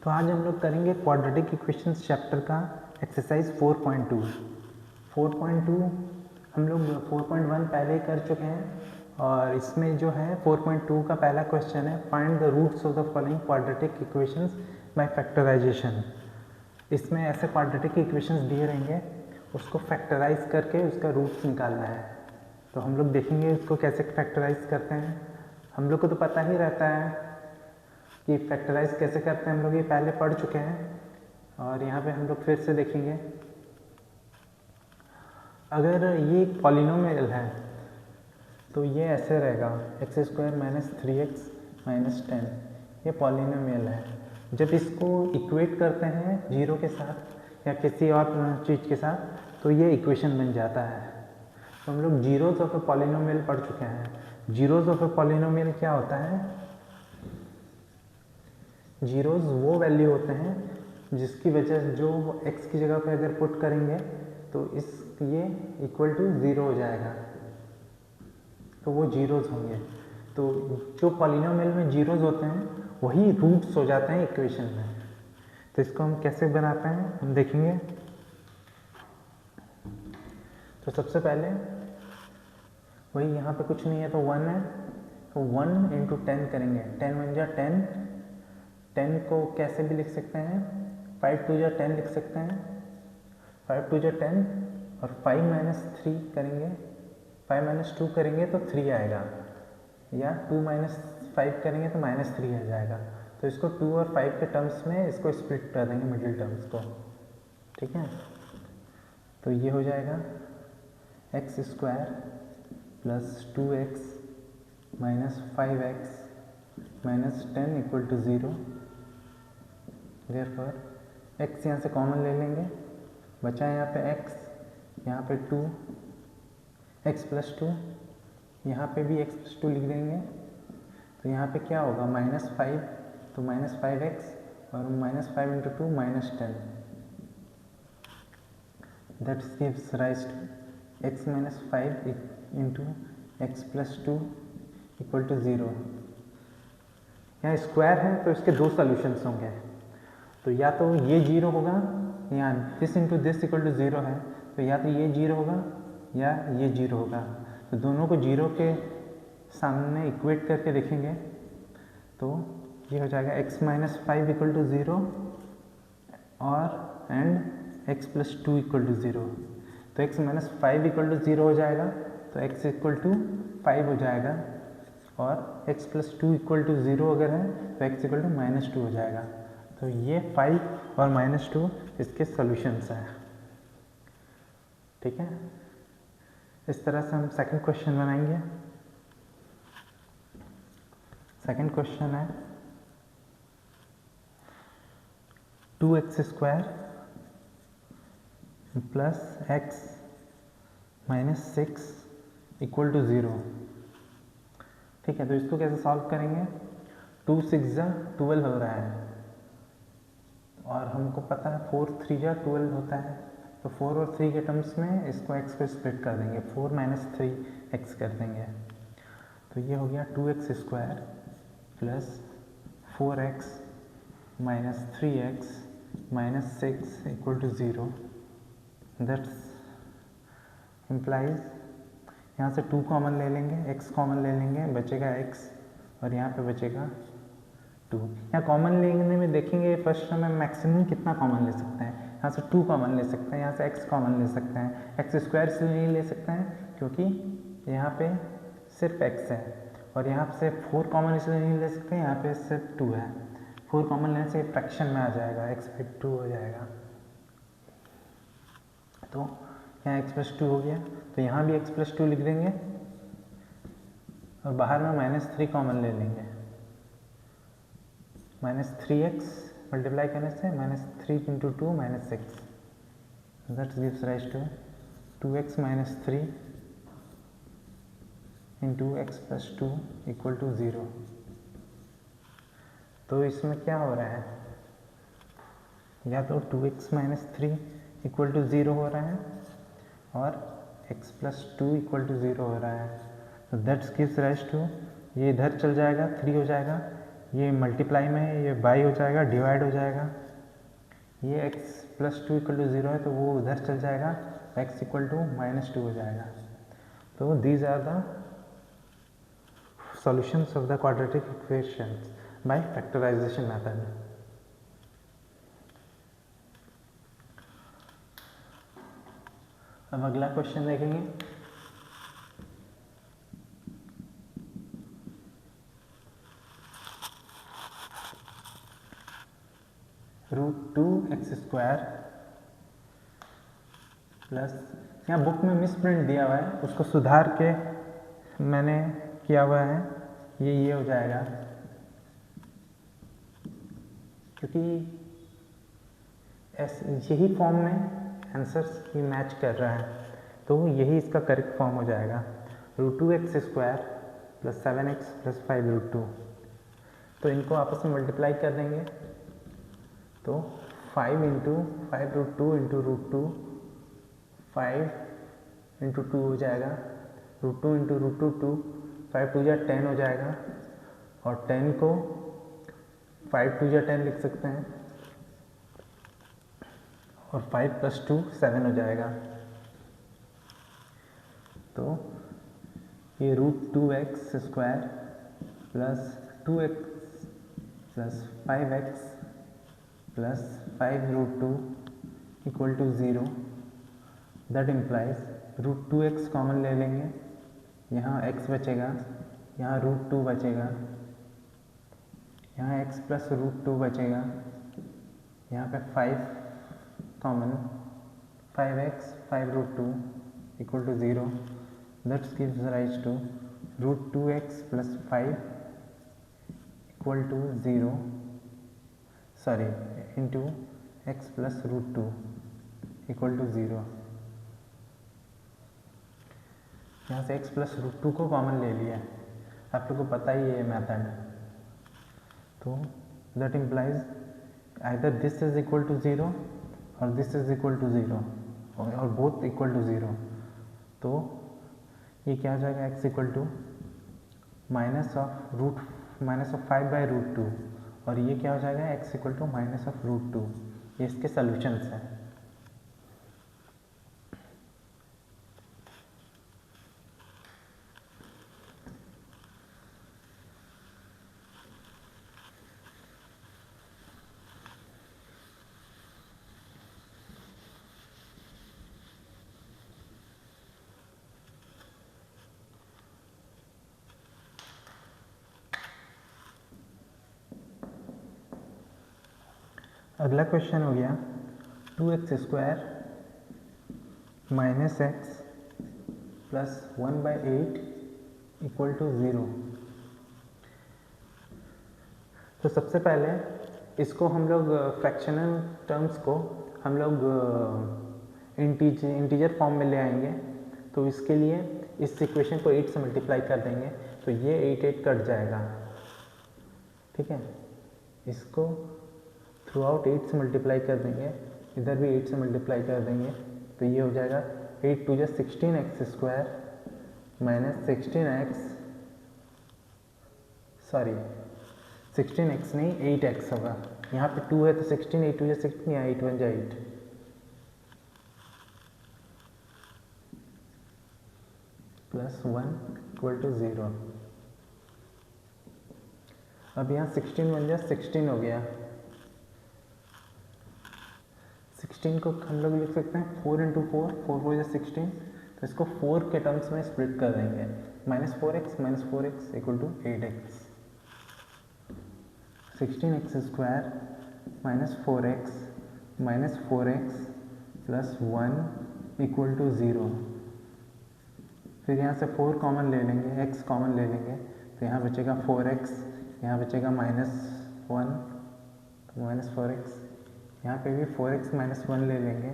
तो आज हम लोग करेंगे क्वाड्रेटिक इक्वेशंस चैप्टर का एक्सरसाइज 4.2। 4.2 हम लोग 4.1 पहले कर चुके हैं और इसमें जो है 4.2 का पहला क्वेश्चन है find the roots of the following quadratic equations by factorisation. इसमें ऐसे क्वाड्रेटिक इक्वेशंस दिए रहेंगे, उसको फैक्टराइज करके उसका रूट्स निकालना है। तो हम लोग देखेंगे उसको कैसे फैक्टराइज करते हैं। हम लोग को तो पता ही रहता है कि फैक्टराइज कैसे करते हैं, हम लोग ये पहले पढ़ चुके हैं और यहाँ पे हम लोग फिर से देखेंगे। अगर ये एक पॉलिनोमियल है तो ये ऐसे रहेगा x² - 3x - 10। ये पॉलिनोमियल है। जब इसको इक्वेट करते हैं जीरो के साथ या किसी और चीज़ के साथ तो ये इक्वेशन बन जाता है। तो हम लोग जीरोज ऑफ ए पॉलिनोमियल पढ़ चुके हैं। जीरोज ऑफ ए पॉलिनोमियल क्या होता है? जीरोज वो वैल्यू होते हैं जिसकी वजह जो x की जगह पे अगर पुट करेंगे तो ये इक्वल टू ज़ीरो हो जाएगा, तो वो जीरोज होंगे। तो जो पॉलिनोमियल में जीरोज होते हैं वही रूट्स हो जाते हैं इक्वेशन में। तो इसको हम कैसे बनाते हैं हम देखेंगे। तो सबसे पहले वही यहाँ पे कुछ नहीं है तो 1 है, तो 1 × 10 करेंगे। 10 × 1 = 10। 10 को कैसे भी लिख सकते हैं, 5 × 2 = 10 लिख सकते हैं। 5 × 2 = 10 और 5 - 3 करेंगे। 5 - 2 करेंगे तो 3 आएगा, या 2 - 5 करेंगे तो -3 आ जाएगा। तो इसको 2 और 5 के टर्म्स में इसको स्प्लिट कर देंगे, मिडिल टर्म्स को। ठीक है, तो ये हो जाएगा x² + 2x - 5x - 10 = 0। Therefore x यहाँ से कॉमन ले लेंगे, बचा यहाँ पे x, यहाँ पे 2, x + 2, यहाँ पे भी x + 2 लिख देंगे। तो यहाँ पे क्या होगा -5, तो -5x और -5 × 2 - 10। That gives rise to x - 5 × x + 2 = 0। यहाँ स्क्वायर है तो इसके दो सॉल्यूशंस होंगे, तो या तो ये 0 होगा, या दिस × दिस = 0 है, तो या तो ये 0 होगा या ये 0 होगा। तो दोनों को 0 के सामने इक्वेट करके देखेंगे तो ये हो जाएगा x - 5 = 0 और x + 2 = 0। तो x - 5 = 0 हो जाएगा, तो x = 5 हो जाएगा, और x + 2 = 0 अगर है तो x = -2 हो जाएगा। तो ये 5 और -2 इसके सॉल्यूशंस हैं। ठीक है, इस तरह से हम सेकंड क्वेश्चन बनाएंगे। सेकंड क्वेश्चन है 2x² + x - 6 = 0। ठीक है, तो इसको कैसे सॉल्व करेंगे। 2 × 6 = 12 हो रहा है और हमको पता है 4 × 3 = 12 होता है। तो 4 और 3 के टर्म्स में इसको x को स्प्लिट कर देंगे, 4 - 3x कर देंगे। तो ये हो गया 2x² + 4x - 3x - 6 = 0। That's implies यहाँ से 2 कॉमन ले लेंगे, x कॉमन ले लेंगे, बचेगा x और यहाँ पे बचेगा 2। यहाँ कॉमन लेने में देखेंगे फर्स्ट हमें मैक्सिमम कितना कॉमन ले सकते हैं। यहाँ से 2 कॉमन ले सकते हैं, यहाँ से x कॉमन ले सकते हैं। x² इसलिए नहीं ले सकते हैं क्योंकि यहाँ पे सिर्फ x है, और यहाँ से 4 कॉमन इसलिए नहीं ले सकते, यहाँ पे सिर्फ 2 है। 4 कॉमन लेने से फ्रैक्शन में आ जाएगा, x/2 हो जाएगा। तो यहाँ x + 2 हो गया, तो यहाँ भी x + 2 लिख देंगे और बाहर में -3 कॉमन ले लेंगे। -3x मल्टीप्लाई करने से -3 × 2 - 6। That gives rise to 2x - 3 × x + 2 = 0। तो इसमें क्या हो रहा है, या तो 2x - 3 = 0 हो रहा है और x + 2 = 0 हो रहा है। तो दैट्स गिव्स राइज टू, ये इधर चल जाएगा, 3 हो जाएगा, ये मल्टीप्लाई में है, ये बाई हो जाएगा, डिवाइड हो जाएगा। ये x प्लस 2 इक्वल टू 0 है तो वो उधर चल जाएगा, x इक्वल टू -2 हो जाएगा। तो these are the solutions of the quadratic equations by factorization method. अब अगला क्वेश्चन देखेंगे। √2x² प्लस, यहाँ बुक में मिस प्रिंट दिया हुआ है, उसको सुधार के मैंने किया हुआ है, ये हो जाएगा, क्योंकि यही फॉर्म में आंसर्स की मैच कर रहा है, तो यही इसका करेक्ट फॉर्म हो जाएगा। √2x² प्लस 7x प्लस 5√2, तो इनको आपस में मल्टीप्लाई कर देंगे, तो 5 इंटू 5√2 इंटू √2, 5 इंटू 2 हो जाएगा, √2 इंटू √2 2, 5 2 10 हो जाएगा, और 10 को 5 2 10 लिख सकते हैं, और 5 प्लस 2 7 हो जाएगा। तो ये √2x² plus 2x plus 5x plus 5√2 equal to 0, that implies √2x common ले लेंगे, यहाँ x बचेगा, यहाँ √2 बचेगा, यहाँ x प्लस √2 बचेगा, यहाँ पे 5 common, 5x 5√2 equal to 0, that gives rise to √2x plus 5 equal to 0, sorry into x plus √2 equal to 0। यहाँ से x प्लस √2 को कॉमन ले लिया है, आप लोग को पता ही है ये मेथड, तो that implies either this is equal to 0 और दिस इज इक्वल टू 0 और बोथ इक्वल टू 0, तो ये क्या हो जाएगा, x equal to minus of 5/√2, और ये क्या हो जाएगा, x equal to minus of √2। ये इसके सॉल्यूशंस हैं। अगला क्वेश्चन हो गया 2x² minus x plus 1/8 equal to 0। तो सबसे पहले इसको हम लोग फ्रैक्शनल टर्म्स को हम लोग इंटीजर फॉर्म में ले आएंगे, तो इसके लिए इस इक्वेशन को 8 से मल्टीप्लाई कर देंगे, तो ये 8 कट जाएगा, ठीक है। इसको थ्रू आउट 8 से मल्टीप्लाई कर देंगे, इधर भी 8 से मल्टीप्लाई कर देंगे, तो ये हो जाएगा 8 2 16x² माइनस 16x नहीं 8x होगा, यहाँ पे 2 है तो 16, 8 2 16, यहाँ 8 1 8, प्लस 1 इक्वल टू 0। अब यहाँ 16 1 16 हो गया, 16 को हम लोग लिख सकते हैं 4 इंटू 4, 4 4 16, तो इसको 4 के टर्म्स में स्प्लिट कर देंगे, -4x equal to 8x, 16x² -4x plus 1 equal to 0। फिर यहाँ से 4 कॉमन ले लेंगे, x कॉमन ले लेंगे, तो यहाँ बचेगा 4x, यहाँ बचेगा -1 तो -4x, यहाँ पे भी 4x -1 ले लेंगे,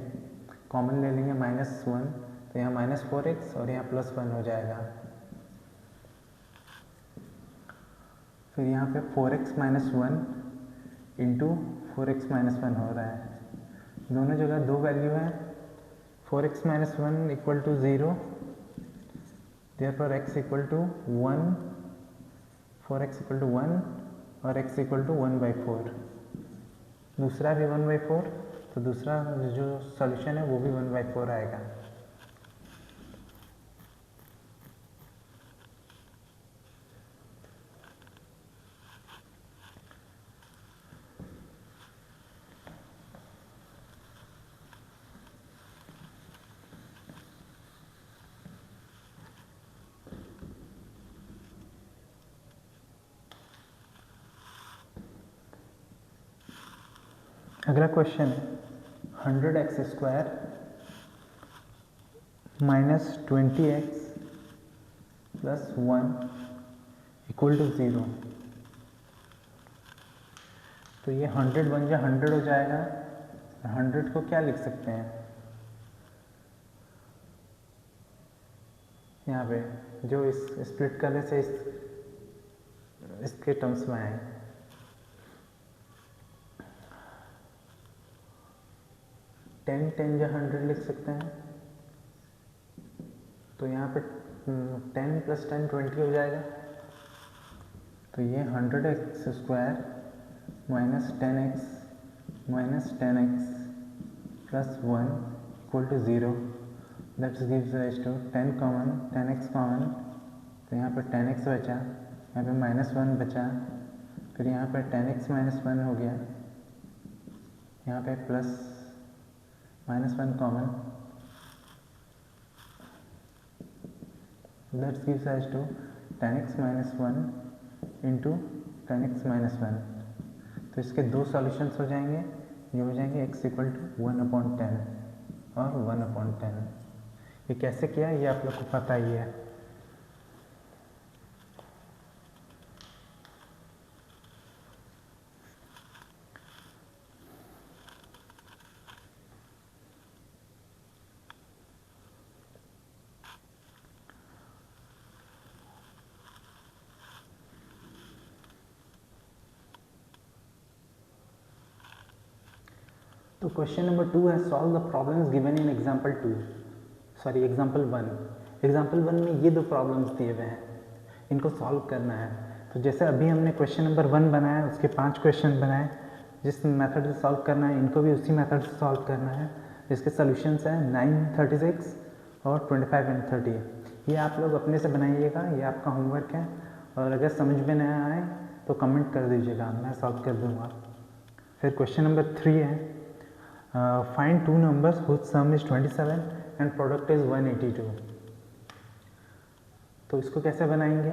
कॉमन ले लेंगे -1, तो यहाँ -4x और यहाँ +1 हो जाएगा। फिर यहाँ पे 4x -1 इंटू 4x -1 हो रहा है, दोनों जगह दो वैल्यू है, 4x -1 equal to 0, therefore x equal to 1, 4x equal to 1 और x इक्वल टू 1/4, दूसरा भी 1/4, तो दूसरा जो सॉल्यूशन है वो भी 1/4 आएगा। अगला क्वेश्चन है 100x² minus 20x plus 1 equal to 0। तो ये 100 बन जाए 100 हो जाएगा। 100 को क्या लिख सकते हैं यहाँ पे, जो इस स्प्लिट करने से इसके टर्म्स में आए। टेन 10 या 100 लिख सकते हैं। तो यहाँ पे 10 + 10 20 हो जाएगा। तो ये 100x² minus 10x plus 1 equal to 0। That gives rise to 10 common, 10x common, तो यहाँ पे 10x बचा, यहाँ पे -1 बचा, फिर यहाँ पे 10x - 1 हो गया, यहाँ पे plus -1 common, that gives rise to 10x - 1 into 10x - 1। तो इसके दो सॉल्यूशंस हो जाएंगे, ये हो जाएंगे x इक्वल टू 1/10 और 1/10। ये कैसे किया ये आप लोग को पता ही है। तो क्वेश्चन नंबर 2 है solve the problems given in example 1। Example 1 में ये दो प्रॉब्लम्स दिए हुए हैं, इनको सॉल्व करना है। तो जैसे अभी हमने क्वेश्चन नंबर 1 बनाया, उसके 5 क्वेश्चन बनाए, जिस मेथड से सॉल्व करना है इनको भी उसी मेथड से सॉल्व करना है। जिसके सॉल्यूशंस हैं 9, 36 और 25 एंड 30। ये आप लोग अपने से बनाइएगा, ये आपका होमवर्क है। और अगर समझ में नहीं आए तो कमेंट कर दीजिएगा, मैं सॉल्व कर दूँगा। फिर क्वेश्चन नंबर 3 है find two numbers whose sum is 27 and product is 182। तो इसको कैसे बनाएंगे?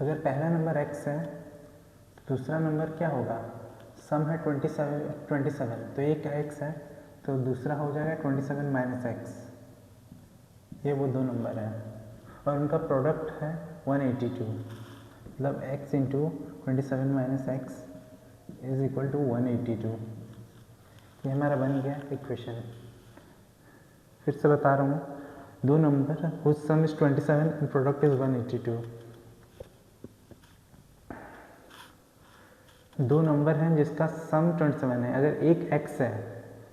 अगर पहला नंबर x है तो दूसरा नंबर क्या होगा? सम है 27, तो एक x है तो दूसरा हो जाएगा 27 - x। ये वो दो नंबर हैं और उनका प्रोडक्ट है 182, मतलब x into 27 - x is equal to 182। ये हमारा बन गया इक्वेशन। फिर से बता रहा हूँ, दो number whose sum is 27 and product is 182। दो नंबर हैं जिसका सम 27 है। अगर एक x है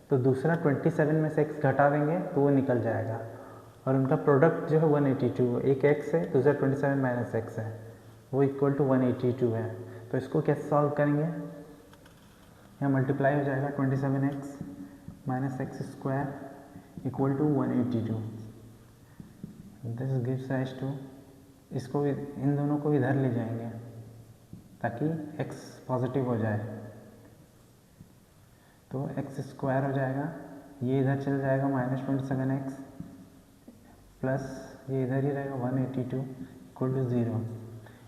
तो दूसरा 27 में से x घटा देंगे तो वो निकल जाएगा, और उनका प्रोडक्ट जो है 182, एक x है दूसरा 27 - x है, वो इक्वल टू 182 है। तो इसको कैसे सॉल्व करेंगे? यहाँ मल्टीप्लाई हो जाएगा 27x - x² equal to 182। This gives rise to, इसको इन दोनों को इधर ले जाएंगे ताकि x पॉजिटिव हो जाए। तो x² हो जाएगा, ये इधर चल जाएगा -27x प्लस ये इधर ही रहेगा 182 इक्वल टू 0।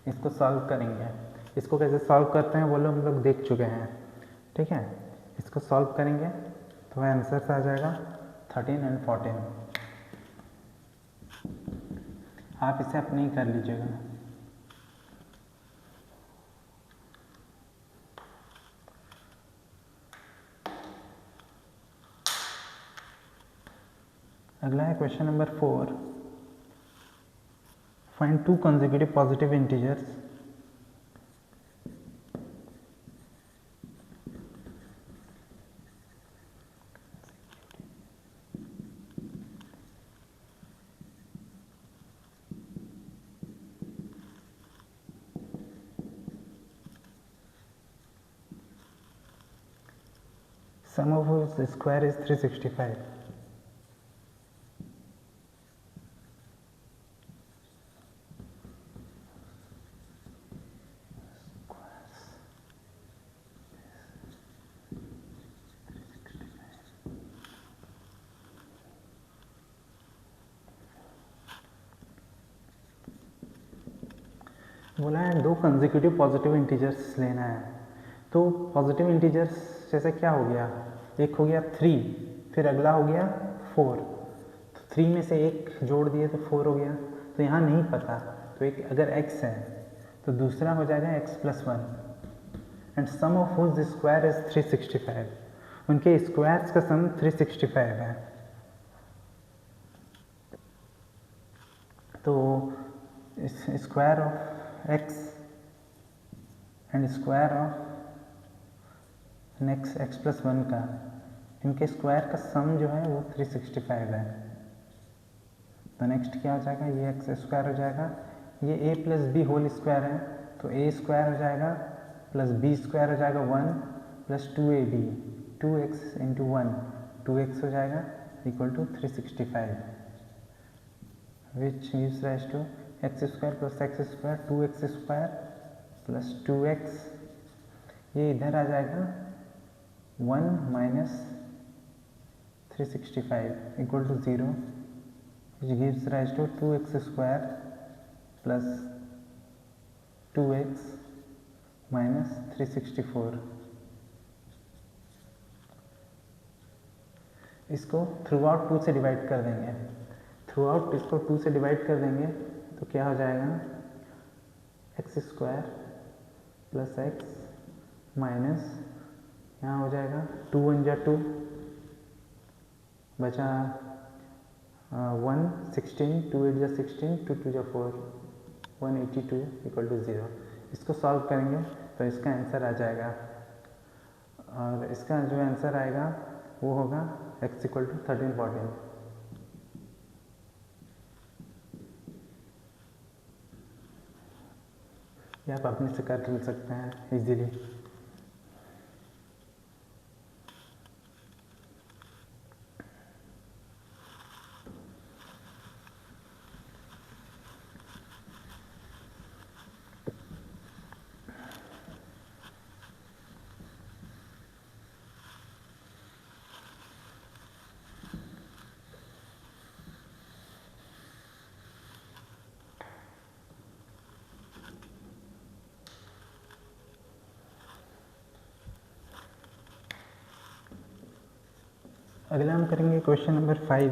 इसको सॉल्व करेंगे। इसको कैसे सॉल्व करते हैं वो हम लोग देख चुके हैं, ठीक है। इसको सॉल्व करेंगे तो आंसर आ जाएगा 13 एंड 14। आप इसे अपने ही कर लीजिएगा। अगला है question number 4। Find two consecutive positive integers sum of whose square is 365. बोला है दो कंसेक्यूटिव पॉजिटिव इंटीजर्स लेना है, तो पॉजिटिव इंटीजर्स जैसे क्या हो गया, एक हो गया 3, फिर अगला हो गया 4, तो 3 में से एक जोड़ दिए तो 4 हो गया, तो यहाँ नहीं पता, तो एक अगर x है तो दूसरा हो जाएगा x + 1 and sum of whose square is 365, उनके स्क्वायर्स का सम 365 है। तो square of x and square of next x + 1 का, इनके स्क्वायर का सम जो है वो 365 है। तो नेक्स्ट क्या हो जाएगा, ये x स्क्वायर हो जाएगा, ये a + b होल स्क्वायर है, तो a स्क्वायर हो जाएगा प्लस b स्क्वायर हो जाएगा 1 + 2ab, 2x × 1 2x हो जाएगा equal to 365, which gives rise to x square + x square 2x square + 2x, ये इधर आ जाएगा 1 - 365 equal to 0, which gives rise to 2x square + 2x - 364। इसको थ्रू आउट 2 से डिवाइड कर देंगे, थ्रू आउट इसको 2 से डिवाइड कर देंगे तो क्या हो जाएगा, x स्क्वायर + x माइनस यहाँ हो जाएगा 2 × 1 = 2, बचा 1 16, 2 × 8 = 16, 2 × 2 = 4, 182 इक्वल टू 0। इसको सॉल्व करेंगे तो इसका आंसर आ जाएगा, और इसका जो आंसर आएगा वो होगा x = 13, 14। ये आप अपने से कर सकते हैं इजीली। अगला हम करेंगे क्वेश्चन नंबर 5,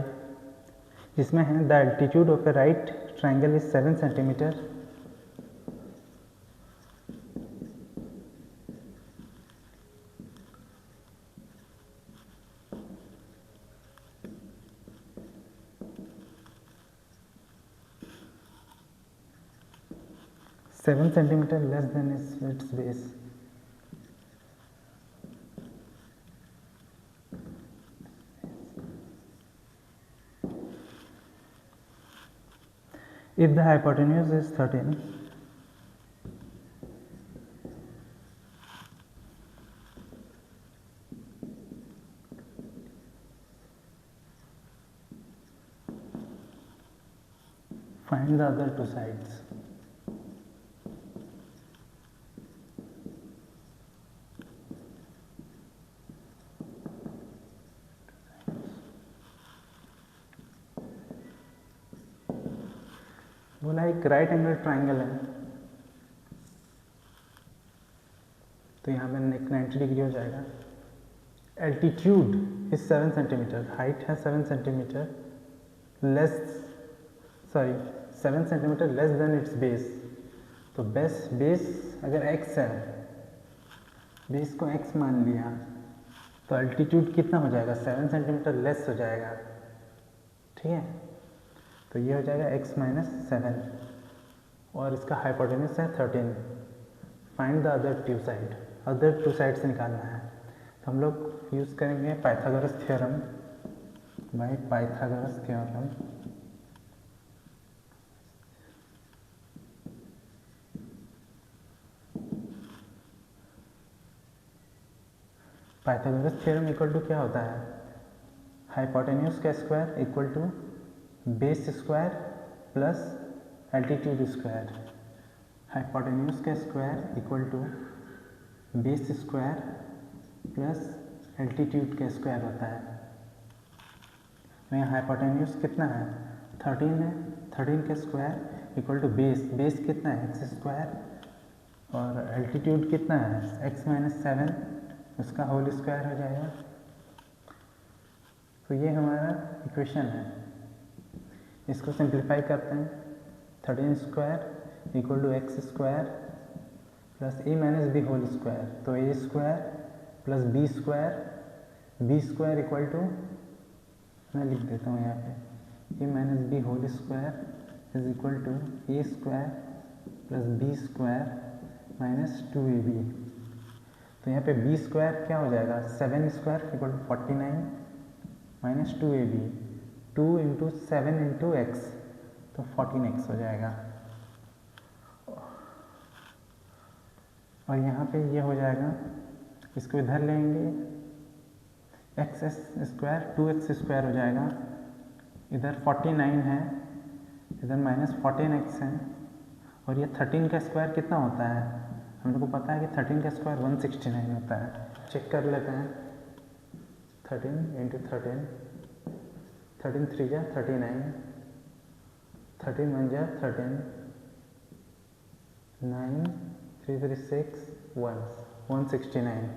जिसमें है the altitude of A right triangle is 7 centimetre, less than it's base. If the hypotenuse is 13, find the other two sides. बोला एक राइट एंगल ट्राइंगल है, तो यहाँ पे 90 डिग्री हो जाएगा। एल्टीट्यूड इज 7 सेंटीमीटर, हाइट है 7 centimetre, 7 centimetre less than it's base. तो बेस अगर x है, बेस को x मान लिया, तो एल्टीट्यूड कितना हो जाएगा, 7 सेंटीमीटर लेस हो जाएगा, ठीक है। तो ये हो जाएगा x - 7, और इसका हाइपोटेन्यूज है 13। Find the other two side से निकालना है, तो हम लोग यूज़ करेंगे Pythagoras theorem, by Pythagoras theorem. Pythagoras theorem equal to क्या होता है, हाइपोटेन्यूज का square equal to base square plus altitude square. Hypotenuse का square equal to base square plus altitude का स्क्वायर होता है। तो यहाँ हाइपोटेन्यूज कितना है, 13 है, 13 का स्क्वायर इक्वल टू बेस कितना है, एक्स स्क्वायर, और एल्टीट्यूड कितना है, x माइनस 7, उसका होल स्क्वायर हो जाएगा। तो ये हमारा इक्वेशन है। इसको सिंप्लीफाई करते हैं, 13 square equal to x square plus A minus B whole square, तो A square plus B square equal to, मैं लिख देता हूँ यहाँ पे, A minus B whole square is equal to A square plus B square minus 2ab। तो यहाँ पे बी स्क्वायर क्या हो जाएगा, 7 square equal to 49 minus 2ab, 2 into 7 into x, तो 14x हो जाएगा। और यहाँ पे ये हो जाएगा, इसको इधर लेंगे, एक्स स्क्वायर 2x स्क्वायर हो जाएगा, इधर 49 है, इधर माइनस 14x है, और ये 13 का स्क्वायर कितना होता है, हम लोग को पता है कि 13 का स्क्वायर 169 होता है। चेक कर लेते हैं, 13 इंटू 13, 13 3 जा 39, 13 1 जा 13, 9 3 3 6 169।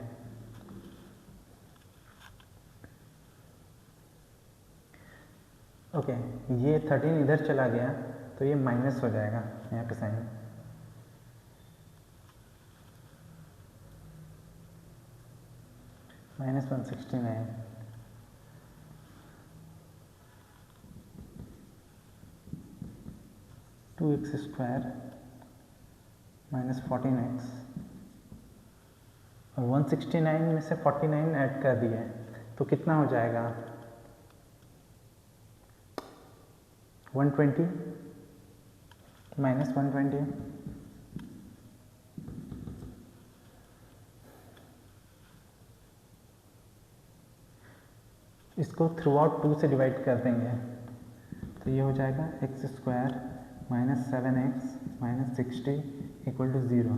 ओके, ये 13 इधर चला गया तो ये माइनस हो जाएगा यहाँ पे sign, minus 169। Two x square minus 14x, और 169 में से 49 ऐड कर दिए तो कितना हो जाएगा, 120 माइनस 120। इसको थ्रू आउट 2 से डिवाइड कर देंगे तो ये हो जाएगा x square minus 7x minus 60 equal to 0।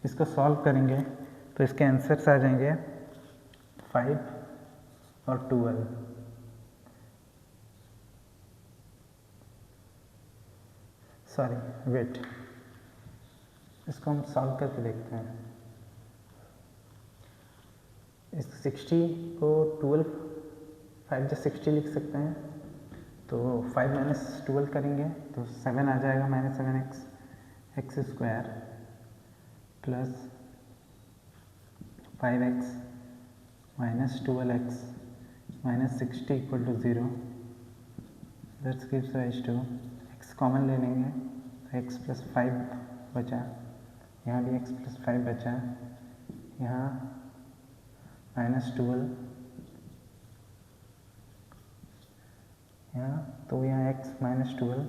इसको सॉल्व करेंगे तो इसके आंसर्स आ जाएंगे 5 और 12। सॉरी वेट, इसको हम सॉल्व करके देखते हैं। इस 60 को 12, 5 जा 60 लिख सकते हैं, तो 5 माइनस 12 करेंगे तो 7 आ जाएगा, minus 7x, x square plus 5x minus 12x minus 60 equal to 0। That's gives rise to, x common ले लेंगे तो x प्लस 5 बचा, यहाँ भी x प्लस 5 बचा, यहाँ माइनस 12, यहाँ तो यहाँ x माइनस 12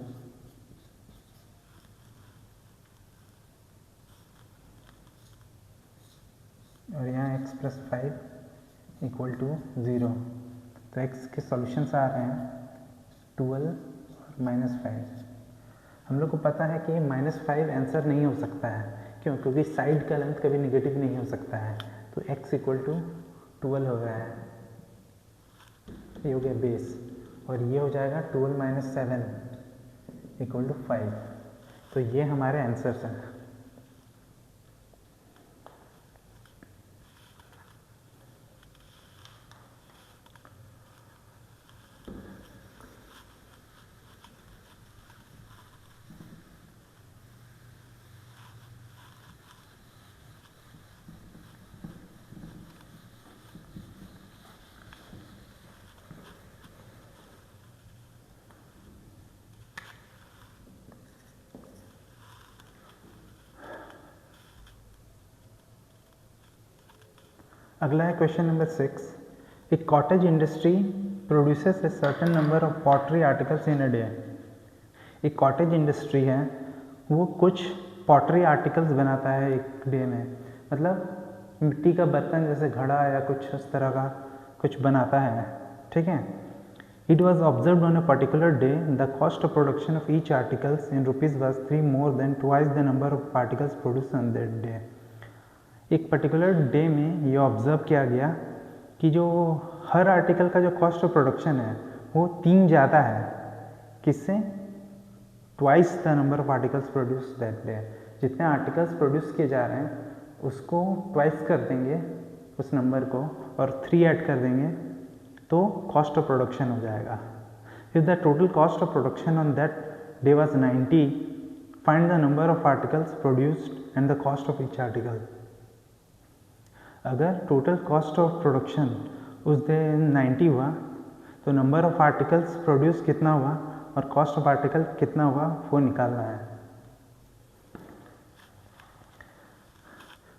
और यहाँ x प्लस 5 इक्वल टू 0। तो x के सॉल्यूशंस आ रहे हैं 12 और माइनस 5। हम लोग को पता है कि माइनस 5 आंसर नहीं हो सकता है, क्यों, क्योंकि साइड का लेंथ कभी निगेटिव नहीं हो सकता है। तो x इक्वल टू 12 हो गया है, ये हो गया बेस, और ये हो जाएगा 12 माइनस 7 इक्वल टू 5। तो ये हमारे आंसर्स हैं। अगला है question number 6। A cottage industry produces a certain number of pottery articles in a day. एक कॉटेज इंडस्ट्री है, वो कुछ पॉटरी आर्टिकल्स बनाता है एक डे में, मतलब मिट्टी का बर्तन जैसे घड़ा या कुछ उस तरह का कुछ बनाता है, ठीक है। It was observed on a particular day the cost of production of each articles in rupees was 3 more than twice the number of particles produced on that day. एक पर्टिकुलर डे में ये ऑब्जर्व किया गया कि जो हर article का जो cost of production है वो 3 ज़्यादा है, किससे? Twice the number of articles produce that day. जितने आर्टिकल्स प्रोड्यूस किए जा रहे हैं उसको ट्वाइस कर देंगे उस नंबर को और 3 ऐड कर देंगे तो कॉस्ट ऑफ प्रोडक्शन हो जाएगा। If the total cost of production on that day was 90, find the number of articles produced and the cost of each article. अगर टोटल कॉस्ट ऑफ प्रोडक्शन उस दिन 90 हुआ तो नंबर ऑफ आर्टिकल्स प्रोड्यूस कितना हुआ और कॉस्ट ऑफ आर्टिकल कितना हुआ वो निकालना है।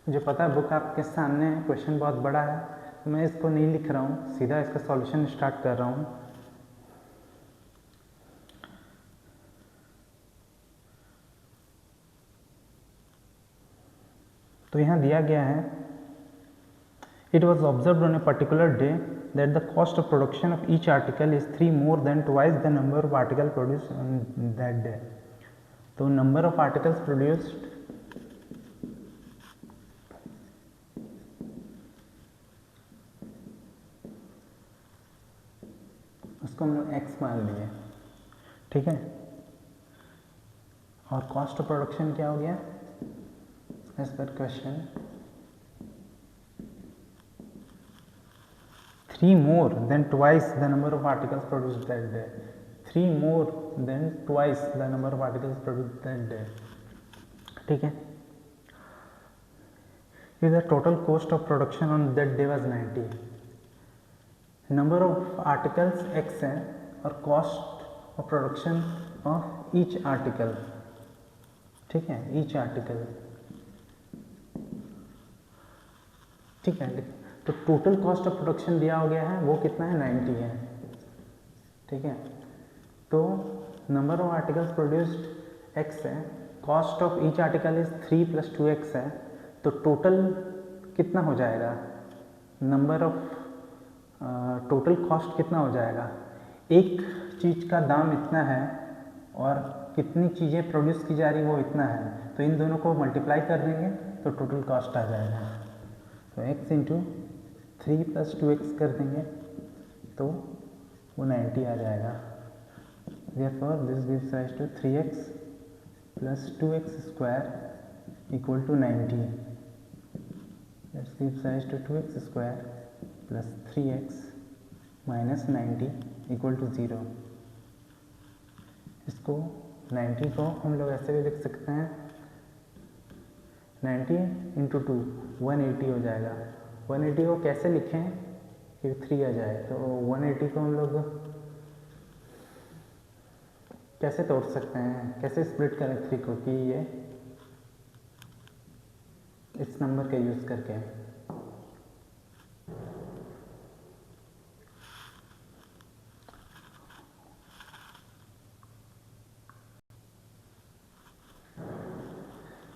मुझे पता है बुक आपके सामने है, क्वेश्चन बहुत बड़ा है, तो मैं इसको नहीं लिख रहा हूँ, सीधा इसका सॉल्यूशन स्टार्ट कर रहा हूँ। तो यहाँ दिया गया है, it was observed on a particular day that the cost of production of each article is 3 more than twice the number of article produce on that day. तो नंबर ऑफ आर्टिकल्स प्रोड्यूस्ड उसको हम लोग x मान लिए, ठीक है। और cost of production क्या हो गया as per question? 3 more than twice the number of articles produced that day. 3 more than twice the number of articles produced that day, ठीक है। If the total cost of production on that day was 90, number of articles x है और cost of production of each article, ठीक है, each article, ठीक है। तो total cost of production दिया हो गया है वो कितना है? 90 है, ठीक है। तो number of articles produced x है, cost of each article is 3 + 2x है, तो टोटल कितना हो जाएगा? नंबर ऑफ टोटल कॉस्ट कितना हो जाएगा? एक चीज़ का दाम इतना है और कितनी चीज़ें प्रोड्यूस की जा रही वो इतना है, तो इन दोनों को मल्टीप्लाई कर देंगे तो टोटल कॉस्ट आ जाएगा। तो x × 3 + 2x कर देंगे तो वो 90 आ जाएगा। Therefore this gives rise to 3x + 2x² = 90। This gives rise to 2x² + 3x - 90 = 0। इसको 90 को हम लोग ऐसे भी लिख सकते हैं, 90 × 2 180 हो जाएगा। 180 को कैसे लिखें कि 3 आ जाए? तो 180 को हम लोग कैसे तोड़ सकते हैं, कैसे स्प्लिट करें 3 को कि ये इस नंबर का यूज़ करके?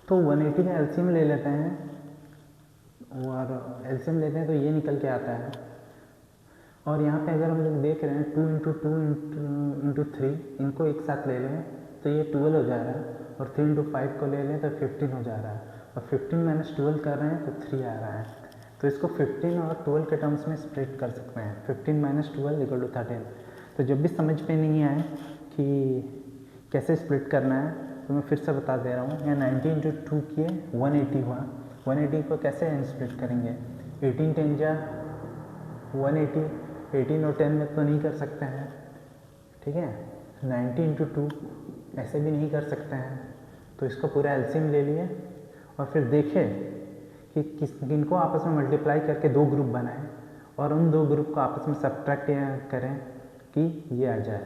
तो 180 का एलसीएम ले लेते हैं और एलसीएम लेते हैं तो ये निकल के आता है। और यहाँ पे अगर हम लोग देख रहे हैं 2 × 2 × 3 इनको एक साथ ले लें तो ये 12 हो जा रहा है, और 3 × 5 को ले लें तो 15 हो जा रहा है, और 15 - 12 कर रहे हैं तो 3 आ रहा है। तो इसको 15 और 12 के टर्म्स में स्प्लिट कर सकते हैं, 15 - 12 = 13। तो जब भी समझ में नहीं आए कि कैसे स्प्लिट करना है तो मैं फिर से बता दे रहा हूँ। यहाँ 90 × 2 किए 180 हुआ, 180 को कैसे स्प्लिट करेंगे? 18 × 10 = 180, 18 और 10 में तो नहीं कर सकते हैं, ठीक है। 90 × 2 ऐसे भी नहीं कर सकते हैं, तो इसको पूरा एलसीएम ले लिए और फिर देखें कि किनको आपस में मल्टीप्लाई करके 2 ग्रुप बनाएं और उन 2 ग्रुप को आपस में सब्ट्रैक्ट करें कि ये आ जाए।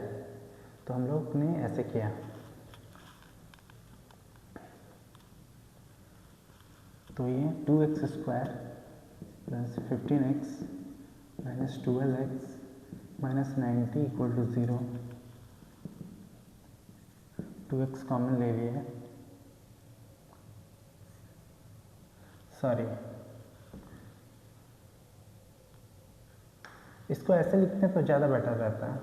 तो हम लोग ने ऐसे किया। तो ये 2x² + 15x - 12x - 90 = 0। 2x common ले लिए, सॉरी इसको ऐसे लिखते हैं तो ज़्यादा बेटर रहता है।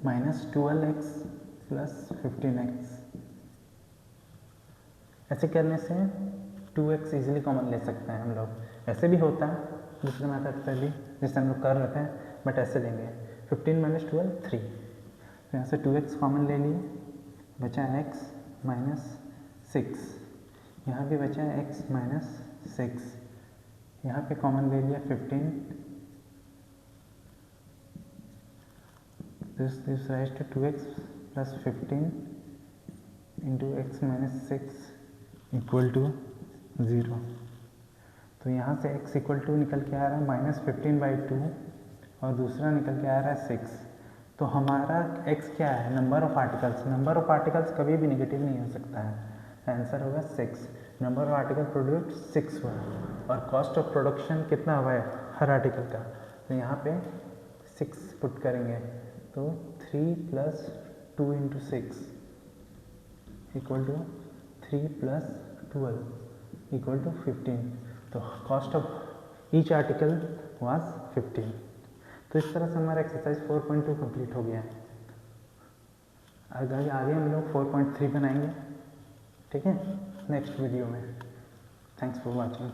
-12x + 15x, ऐसे करने से 2x इजीली कॉमन ले सकते हैं हम लोग। ऐसे भी होता है दूसरे मेथड से भी जैसे हम लोग कर रहे थे, बट ऐसे लेंगे 15 - 12 3। तो यहाँ से 2x कॉमन ले लिए, बचा x -6, यहाँ भी बचा x -6, यहाँ पे कॉमन ले लिया 15, this gives rise to 2x + 15 × x - 6 = 0। तो यहाँ से x = निकल के आ रहा है -15/2 और दूसरा निकल के आ रहा है 6। तो हमारा x क्या है? Number of articles. Number of articles कभी भी नेगेटिव नहीं हो सकता है। आंसर होगा 6। नंबर ऑफ आर्टिकल प्रोड्यूस 6 हुआ और कॉस्ट ऑफ प्रोडक्शन कितना हुआ है हर आर्टिकल का? तो यहाँ पे 6 पुट करेंगे तो 3 + 2 × 6 = 3 + 12 = 15। तो cost of each article was 15। तो इस तरह से हमारा एक्सरसाइज 4.2 कंप्लीट हो गया है। आगे हम लोग 4.3 बनाएंगे, ठीक है, नेक्स्ट वीडियो में। Thanks for watching.